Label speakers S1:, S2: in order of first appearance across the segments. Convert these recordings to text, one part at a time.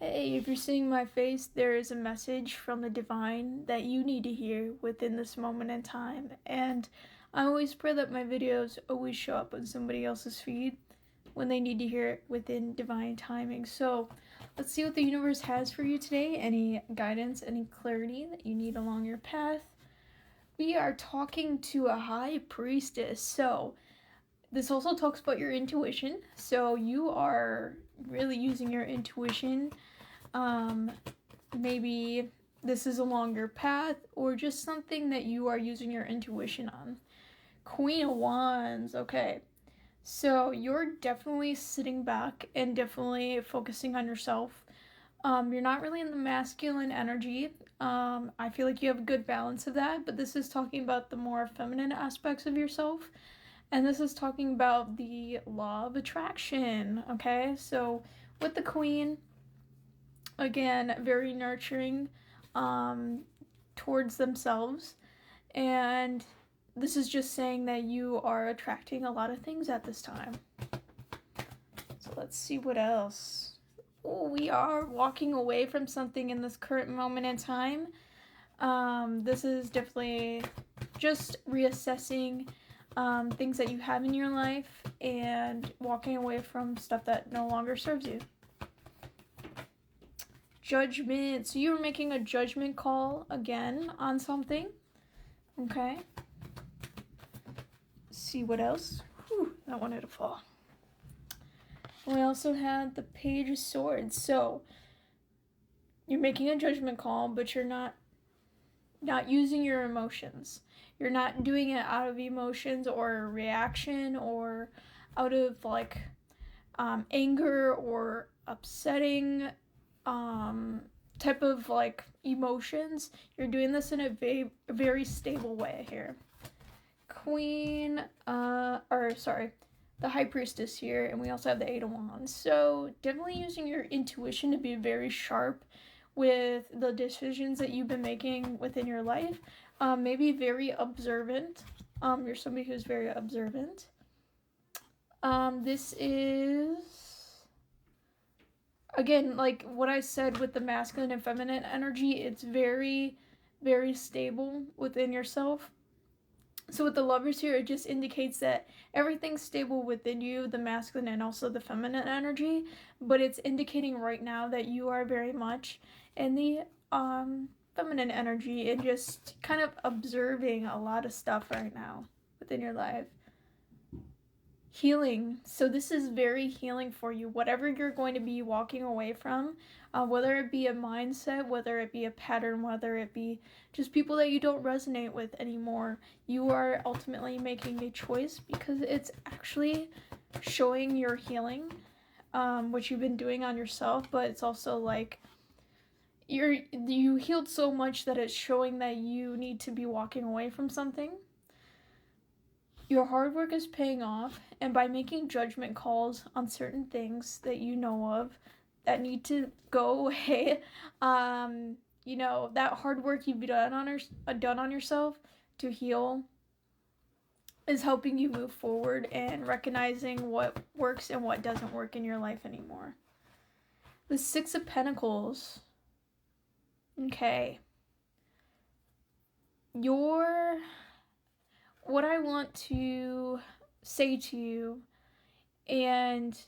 S1: Hey, if you're seeing my face, there is a message from the divine that you need to hear within this moment in time. And I always pray that my videos always show up on somebody else's feed when they need to hear it within divine timing. So let's see what the universe has for you today. Any guidance, any clarity that you need along your path. We are talking to a high priestess. So this also talks about your intuition. So you are really using your intuition. Maybe this is a longer path or just something that you are using your intuition on. Queen of Wands, okay. So you're definitely sitting back and definitely focusing on yourself. You're not really in the masculine energy. I feel like you have a good balance of that, but this is talking about the more feminine aspects of yourself. And this is talking about the law of attraction, okay? So with the queen, again, very nurturing towards themselves. And this is just saying that you are attracting a lot of things at this time. So let's see what else. Oh, we are walking away from something in this current moment in time. This is definitely just reassessing things that you have in your life and walking away from stuff that no longer serves you. Judgment. So you were making a judgment call again on something. Okay. Let's see what else. Whew, that wanted to fall. We also had the Page of Swords. So you're making a judgment call, but you're not using your emotions. You're not doing it out of emotions or reaction or out of like anger or upsetting type of like emotions. You're doing this in a very stable way here. The High Priestess here, and we also have the Eight of Wands. So definitely using your intuition to be very sharp with the decisions that you've been making within your life. Maybe very observant. You're somebody who's very observant. This is, again, like what I said with the masculine and feminine energy, it's very, very stable within yourself. So with the Lovers here, it just indicates that everything's stable within you, the masculine and also the feminine energy, but it's indicating right now that you are very much in the feminine energy and just kind of observing a lot of stuff right now within your life. Healing. So this is very healing for you. Whatever you're going to be walking away from, whether it be a mindset, whether it be a pattern, whether it be just people that you don't resonate with anymore, you are ultimately making a choice because it's actually showing your healing, what you've been doing on yourself, but it's also like you healed so much that it's showing that you need to be walking away from something. Your hard work is paying off, and by making judgment calls on certain things that you know of that need to go away, that hard work you've done on yourself to heal is helping you move forward and recognizing what works and what doesn't work in your life anymore. The Six of Pentacles. Okay. What I want to say to you, and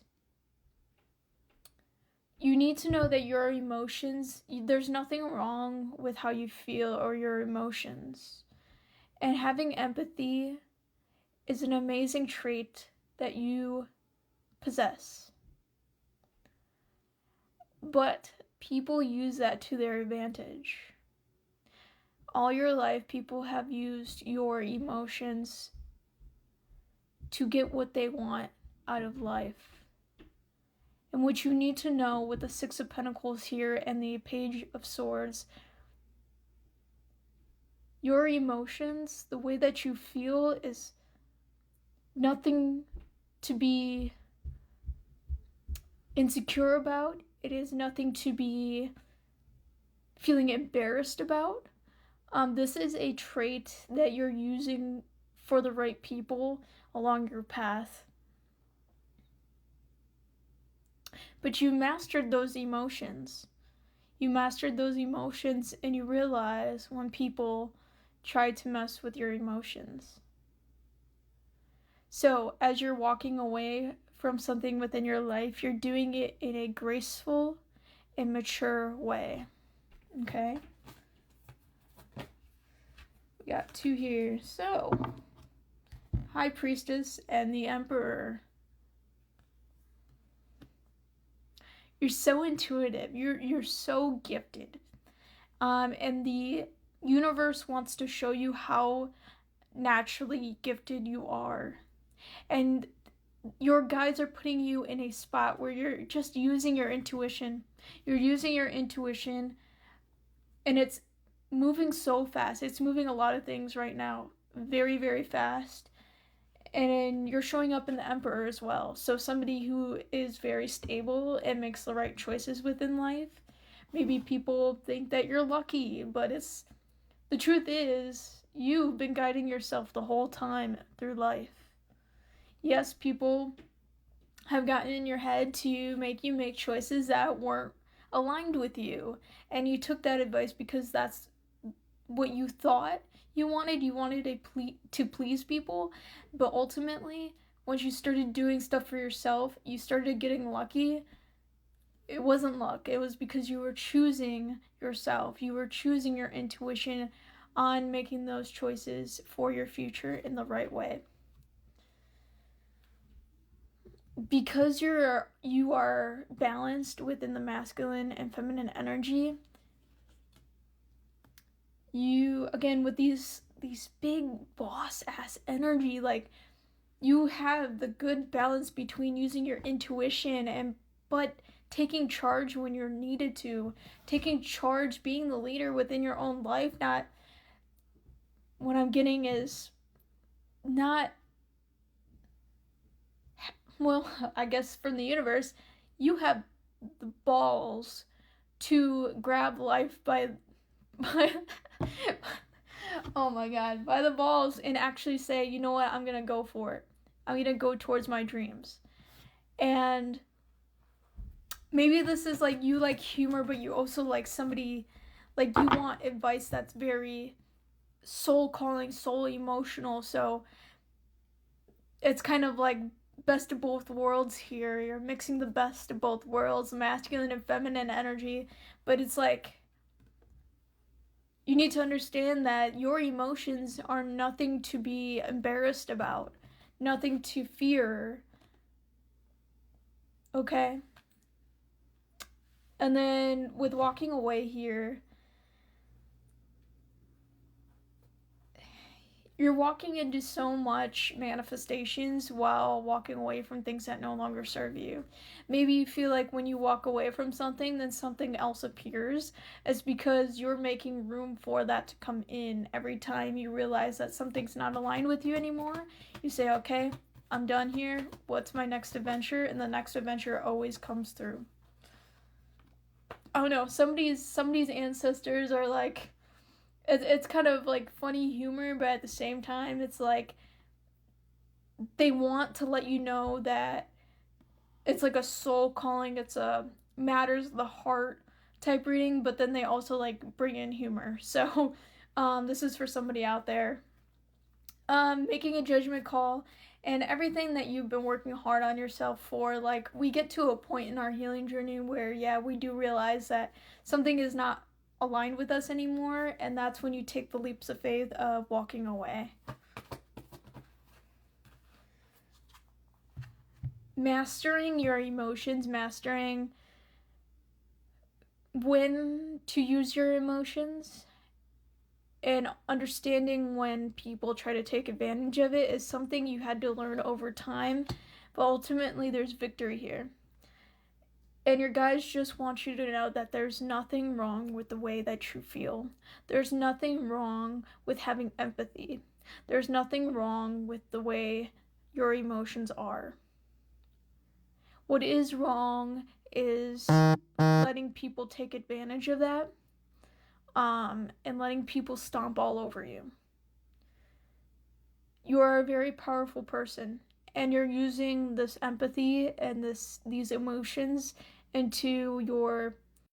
S1: you need to know that your emotions, there's nothing wrong with how you feel or your emotions. And having empathy is an amazing trait that you possess. But people use that to their advantage. All your life, people have used your emotions to get what they want out of life. And what you need to know with the Six of Pentacles here and the Page of Swords, your emotions, the way that you feel, is nothing to be insecure about. It is nothing to be feeling embarrassed about. This is a trait that you're using for the right people along your path. But you mastered those emotions. You mastered those emotions, and you realize when people try to mess with your emotions. So, as you're walking away from something within your life, you're doing it in a graceful and mature way. Okay? We got 2 here. So, High Priestess and the Emperor. You're so intuitive. You're so gifted. And the universe wants to show you how naturally gifted you are. And your guides are putting you in a spot where you're just using your intuition. You're using your intuition, and it's moving so fast. It's moving a lot of things right now very, very fast. And you're showing up in the Emperor as well. So somebody who is very stable and makes the right choices within life. Maybe people think that you're lucky, but the truth is you've been guiding yourself the whole time through life. Yes, people have gotten in your head to make you make choices that weren't aligned with you, and you took that advice because that's what you thought you wanted. You wanted to please people, but ultimately, once you started doing stuff for yourself, you started getting lucky. It wasn't luck. It was because you were choosing yourself. You were choosing your intuition on making those choices for your future in the right way. Because you are balanced within the masculine and feminine energy, you, again, with these big boss ass energy, like, you have the good balance between using your intuition but taking charge when you're needed to, taking charge, being the leader within your own life. Not, what I'm getting is not, well, I guess from the universe, you have the balls to grab life by oh my god, by the balls, and actually say, you know what, I'm gonna go for it. I'm gonna go towards my dreams. And maybe this is like, you like humor, but you also like somebody, like, you want advice that's very soul calling, soul emotional. So it's kind of like best of both worlds here. You're mixing the best of both worlds, masculine and feminine energy. But it's like, you need to understand that your emotions are nothing to be embarrassed about, nothing to fear. Okay? And then with walking away here, you're walking into so much manifestations while walking away from things that no longer serve you. Maybe you feel like when you walk away from something, then something else appears. It's because you're making room for that to come in. Every time you realize that something's not aligned with you anymore, you say, okay, I'm done here. What's my next adventure? And the next adventure always comes through. Oh no, somebody's ancestors are like, it's kind of like funny humor, but at the same time, it's like they want to let you know that it's like a soul calling, it's a matters of the heart type reading, but then they also like bring in humor. So this is for somebody out there making a judgment call, and everything that you've been working hard on yourself for. Like, we get to a point in our healing journey where, yeah, we do realize that something is not aligned with us anymore, and that's when you take the leaps of faith of walking away. Mastering your emotions, mastering when to use your emotions, and understanding when people try to take advantage of it is something you had to learn over time, but ultimately there's victory here. And your guides just want you to know that there's nothing wrong with the way that you feel. There's nothing wrong with having empathy. There's nothing wrong with the way your emotions are. What is wrong is letting people take advantage of that, and letting people stomp all over you. You are a very powerful person, and you're using this empathy and these emotions into your